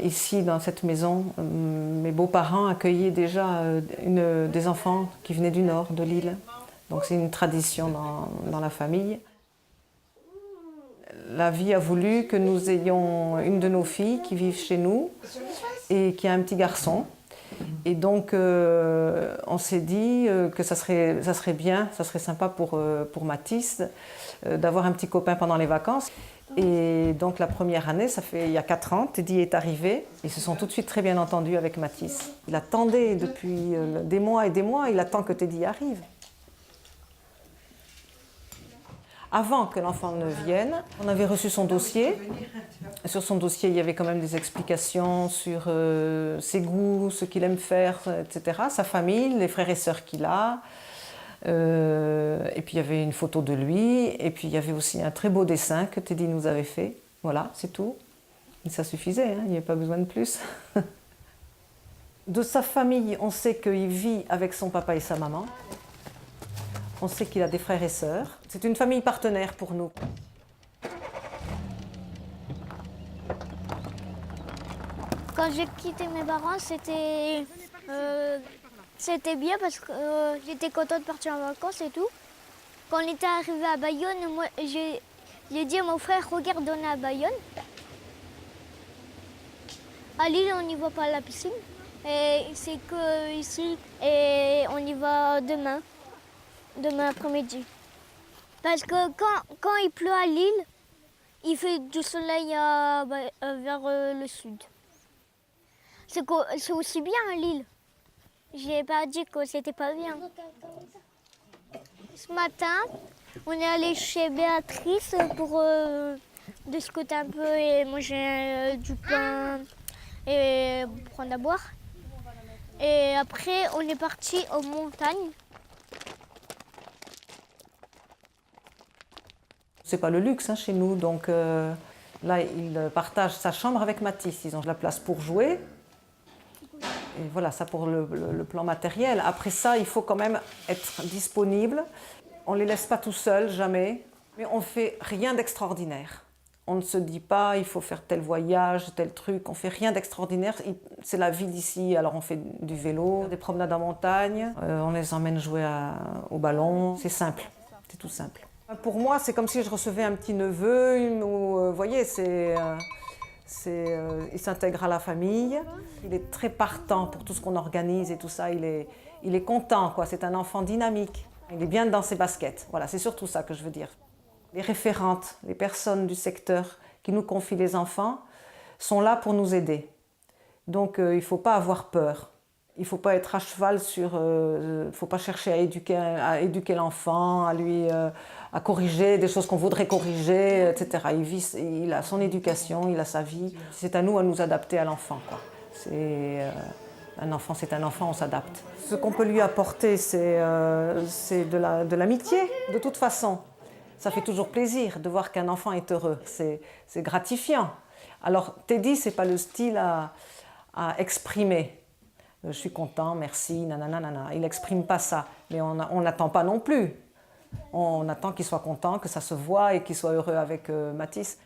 ici, dans cette maison, mes beaux-parents accueillaient déjà des enfants qui venaient du nord, de l'île. Donc c'est une tradition dans la famille. La vie a voulu que nous ayons une de nos filles qui vit chez nous et qui a un petit garçon. Et donc on s'est dit que ça serait bien, ça serait sympa pour Mathis d'avoir un petit copain pendant les vacances. Et donc la première année, ça fait il y a 4 ans, Teddy est arrivé. Ils se sont tout de suite très bien entendus avec Mathis. Il attendait depuis des mois et des mois, il attend que Teddy arrive. Avant que l'enfant ne vienne, on avait reçu son dossier. Sur son dossier, il y avait quand même des explications sur ses goûts, ce qu'il aime faire, etc. Sa famille, les frères et sœurs qu'il a. Et puis il y avait une photo de lui. Et puis il y avait aussi un très beau dessin que Teddy nous avait fait. Voilà, c'est tout. Et ça suffisait, hein, il n'y avait pas besoin de plus. De sa famille, on sait qu'il vit avec son papa et sa maman. On sait qu'il a des frères et sœurs. C'est une famille partenaire pour nous. Quand j'ai quitté mes parents, c'était bien parce que j'étais contente de partir en vacances et tout. Quand on était arrivé à Bayonne, moi, j'ai dit à mon frère, regarde, on est à Bayonne. À Lille, on n'y va pas à la piscine. Et c'est que ici, et on y va demain après-midi. Parce que quand il pleut à Lille, il fait du soleil vers le sud. C'est aussi bien à Lille. J'ai pas dit que c'était pas bien. Ce matin, on est allé chez Béatrice pour discuter un peu et manger du pain et prendre à boire. Et après, on est parti aux montagnes. C'est pas le luxe hein, chez nous, donc là, il partage sa chambre avec Mathis. Ils ont de la place pour jouer. Et voilà, ça pour le plan matériel. Après ça, il faut quand même être disponible. On ne les laisse pas tout seuls, jamais. Mais on ne fait rien d'extraordinaire. On ne se dit pas, il faut faire tel voyage, tel truc. On ne fait rien d'extraordinaire. C'est la vie d'ici. Alors on fait du vélo, des promenades en montagne. On les emmène jouer au ballon. C'est simple, c'est tout simple. Pour moi, c'est comme si je recevais un petit neveu. Vous voyez, il s'intègre à la famille. Il est très partant pour tout ce qu'on organise et tout ça. Il est content, quoi. C'est un enfant dynamique. Il est bien dans ses baskets. Voilà, c'est surtout ça que je veux dire. Les référentes, les personnes du secteur qui nous confient les enfants sont là pour nous aider. Donc, il ne faut pas avoir peur. Il ne faut pas être à cheval sur... Il ne faut pas chercher à éduquer l'enfant, à corriger des choses qu'on voudrait corriger, etc. Il a son éducation, il a sa vie. C'est à nous adapter à l'enfant, quoi. Un enfant, c'est un enfant, on s'adapte. Ce qu'on peut lui apporter, c'est de l'amitié, de toute façon. Ça fait toujours plaisir de voir qu'un enfant est heureux. C'est gratifiant. Alors, Teddy, ce n'est pas le style à exprimer. Je suis content, merci, nanana. Il n'exprime pas ça. Mais on n'attend pas non plus. On attend qu'il soit content, que ça se voit et qu'il soit heureux avec Mathis.